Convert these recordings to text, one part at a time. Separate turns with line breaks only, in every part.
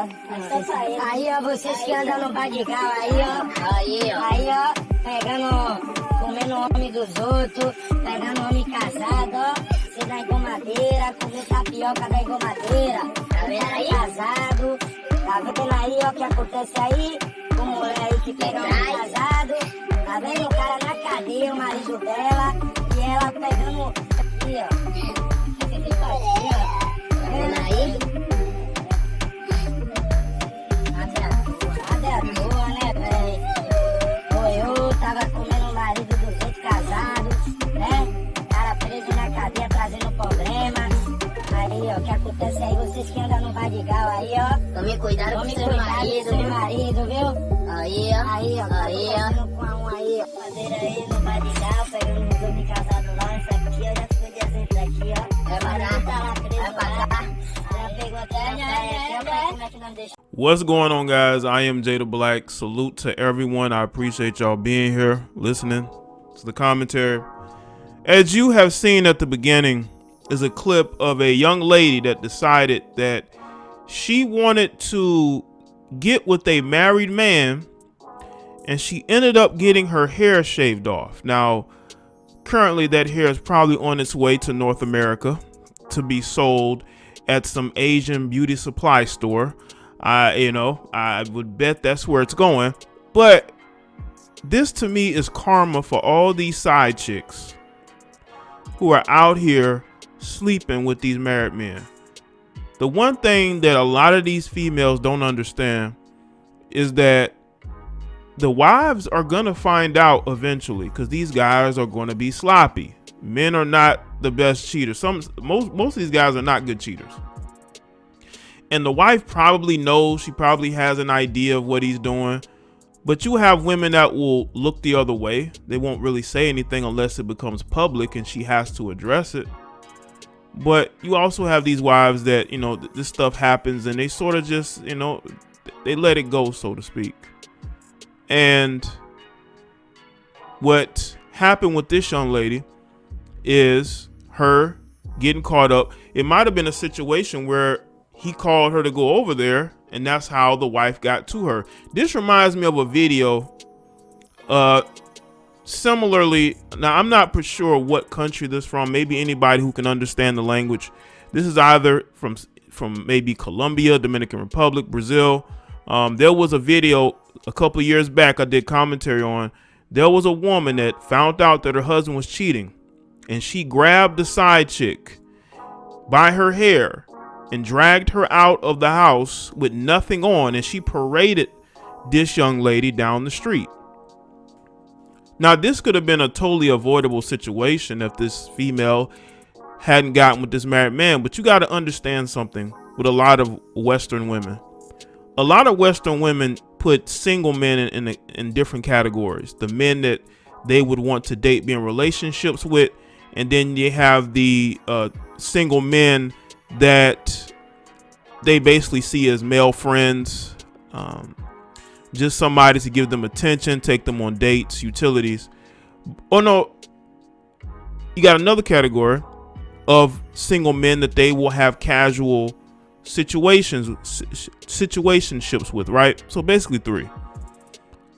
Aí, ó, vocês que andam no bar de cal, aí, ó, comendo homem dos outros, pegando homem casado, ó. Você dá engomadeira, comer tapioca da engomadeira. Tá vendo aí? Casado. Tá vendo aí, ó, o que acontece aí? Com mulher aí que pega homem casado. Tá vendo o cara na cadeia, o marido dela, e ela pegando aqui, ó. Esse aqui, ó. Tá vendo aí? Tava comendo o marido dos outros casados, né? Cara preso na cadeia trazendo problema. Aí, ó, o que acontece aí? Vocês que andam no Badigal aí, ó.
Tome cuidado com seu
marido, viu?
Aí, ó.
Aí, ó. Com a um aí, ó. Fazer aí no Badigal, pegando os homens casados lá. Essa aqui, ó, já ficou de exemplo aqui, ó.
É barato.
Tá lá preso, já pegou até como é que não deixa.
What's going on, guys? I am Jaye Black. Salute to everyone. I appreciate y'all being here, listening to the commentary. As you have seen at the beginning is a clip of a young lady that decided that she wanted to get with a married man, and she ended up getting her hair shaved off. Now, currently that hair is probably on its way to North America to be sold at some Asian beauty supply store. I would bet that's where it's going. But this to me is karma for all these side chicks who are out here sleeping with these married men. The one thing that a lot of these females don't understand is that the wives are going to find out eventually, because these guys are going to be sloppy. Men are not the best cheaters. Most of these guys are not good cheaters. And the wife probably knows, she probably has an idea of what he's doing. But you have women that will look the other way. They won't really say anything unless it becomes public and she has to address it. But you also have these wives that, this stuff happens and they sort of just, they let it go, so to speak. And what happened with this young lady is her getting caught up. It might have been a situation where he called her to go over there, and that's how the wife got to her. This reminds me of a video. Similarly, now I'm not for sure what country this from. Maybe anybody who can understand the language. This is either from maybe Colombia, Dominican Republic, Brazil. There was a video a couple of years back I did commentary on. There was a woman that found out that her husband was cheating, and she grabbed the side chick by her hair and dragged her out of the house with nothing on, and she paraded this young lady down the street. Now, this could have been a totally avoidable situation if this female hadn't gotten with this married man, but you got to understand something with a lot of Western women. A lot of Western women put single men in different categories. The men that they would want to date, be in relationships with, and then you have the single men that they basically see as male friends, just somebody to give them attention, take them on dates, utilities. Oh no, you got another category of single men that they will have casual situationships with, right? So basically 3.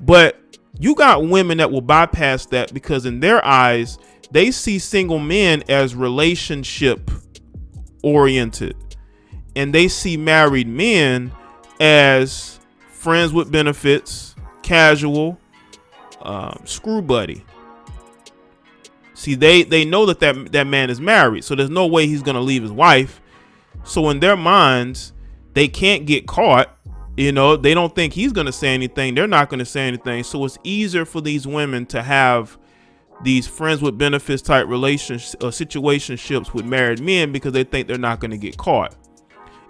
But you got women that will bypass that because in their eyes they see single men as relationship oriented, and they see married men as friends with benefits, casual, screw buddy. See, they know that man is married, so there's no way he's gonna leave his wife. So in their minds, they can't get caught. They don't think he's gonna say anything. They're not gonna say anything. So it's easier for these women to have these friends with benefits type situationships with married men because they think they're not going to get caught.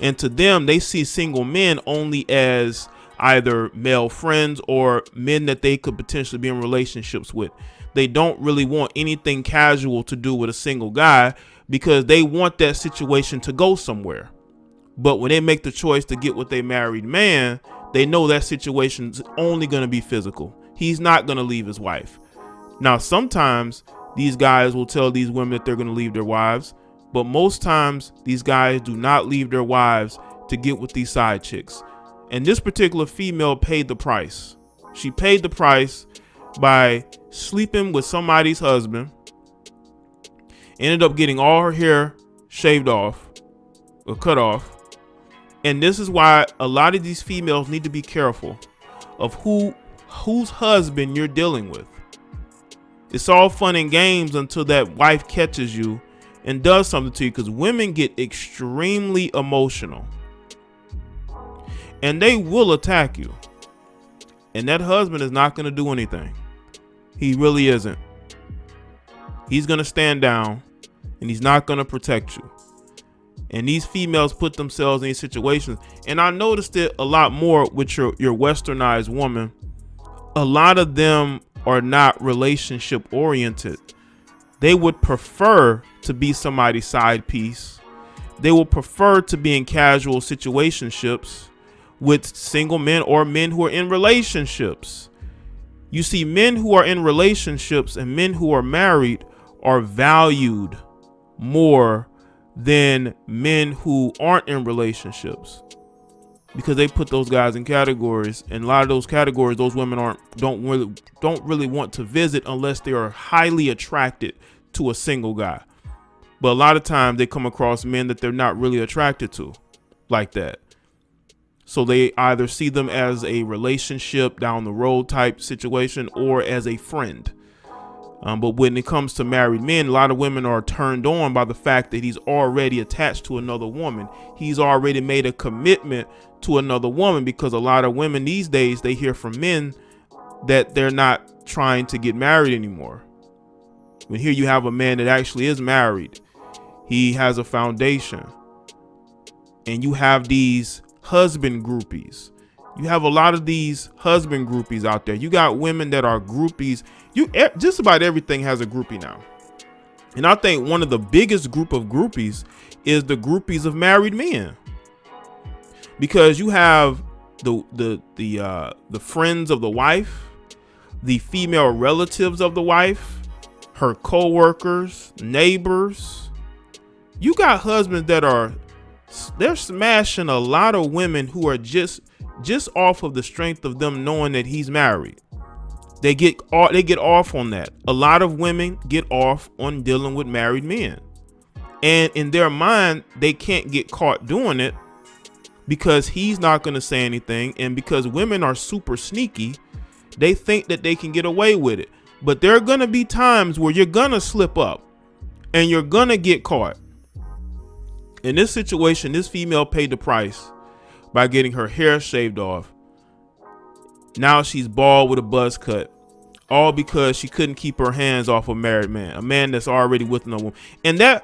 And to them, they see single men only as either male friends or men that they could potentially be in relationships with. They don't really want anything casual to do with a single guy because they want that situation to go somewhere. But when they make the choice to get with a married man, they know that situation's only going to be physical. He's not going to leave his wife. Now, sometimes these guys will tell these women that they're going to leave their wives, but most times these guys do not leave their wives to get with these side chicks. And this particular female paid the price. She paid the price by sleeping with somebody's husband, ended up getting all her hair shaved off or cut off. And this is why a lot of these females need to be careful of whose husband you're dealing with. It's all fun and games until that wife catches you and does something to you, because women get extremely emotional and they will attack you. And that husband is not going to do anything. He really isn't. He's going to stand down and he's not going to protect you. And these females put themselves in these situations. And I noticed it a lot more with your westernized woman. A lot of them are not relationship oriented. They would prefer to be somebody's side piece. They will prefer to be in casual situationships with single men or men who are in relationships. You see, men who are in relationships and men who are married are valued more than men who aren't in relationships, because they put those guys in categories, and a lot of those categories, those women don't really want to visit unless they are highly attracted to a single guy. But a lot of times they come across men that they're not really attracted to like that. So they either see them as a relationship down the road type situation or as a friend. But when it comes to married men, a lot of women are turned on by the fact that he's already attached to another woman. He's already made a commitment to another woman, because a lot of women these days, they hear from men that they're not trying to get married anymore. When here you have a man that actually is married, he has a foundation, and you have these husband groupies. You have a lot of these husband groupies out there. You got women that are groupies. Just about everything has a groupie now. And I think one of the biggest group of groupies is the groupies of married men, because you have the friends of the wife, the female relatives of the wife, her co-workers, neighbors. You got husbands that they're smashing a lot of women who are just off of the strength of them knowing that he's married. They get off on that. A lot of women get off on dealing with married men, and in their mind, they can't get caught doing it because he's not going to say anything. And because women are super sneaky, they think that they can get away with it. But there are going to be times where you're going to slip up and you're going to get caught. In this situation, this female paid the price by getting her hair shaved off. Now she's bald with a buzz cut, all because she couldn't keep her hands off a married man, a man that's already with another woman.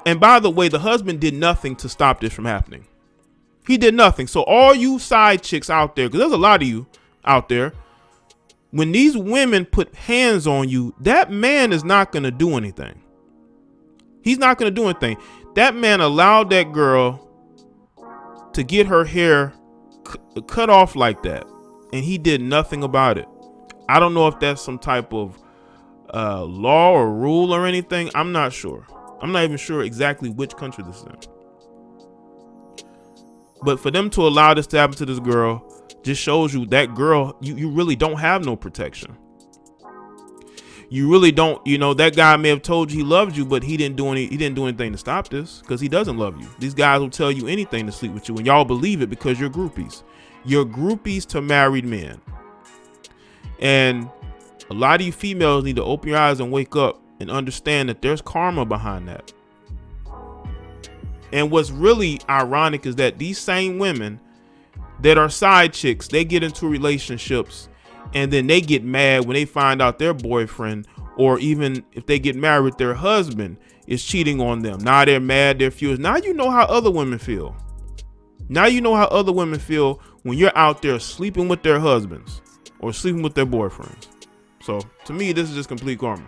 And by the way, the husband did nothing to stop this from happening. He did nothing. So all you side chicks out there, because there's a lot of you out there, when these women put hands on you, that man is not going to do anything. He's not going to do anything. That man allowed that girl to get her hair cut off like that, and he did nothing about it. I don't know if that's some type of law or rule or anything. I'm not sure. I'm not even sure exactly which country this is in. But for them to allow this to happen to this girl just shows you that girl, you really don't have no protection. You really don't. You know, that guy may have told you he loved you, but he didn't do anything to stop this, because he doesn't love you. These guys will tell you anything to sleep with you, and y'all believe it because you're groupies. You're groupies to married men. And a lot of you females need to open your eyes and wake up and understand that there's karma behind that. And what's really ironic is that these same women that are side chicks, they get into relationships and then they get mad when they find out their boyfriend, or even if they get married, their husband is cheating on them. Now they're mad, they're furious. Now you know how other women feel. Now you know how other women feel when you're out there sleeping with their husbands or sleeping with their boyfriends. So to me, this is just complete karma.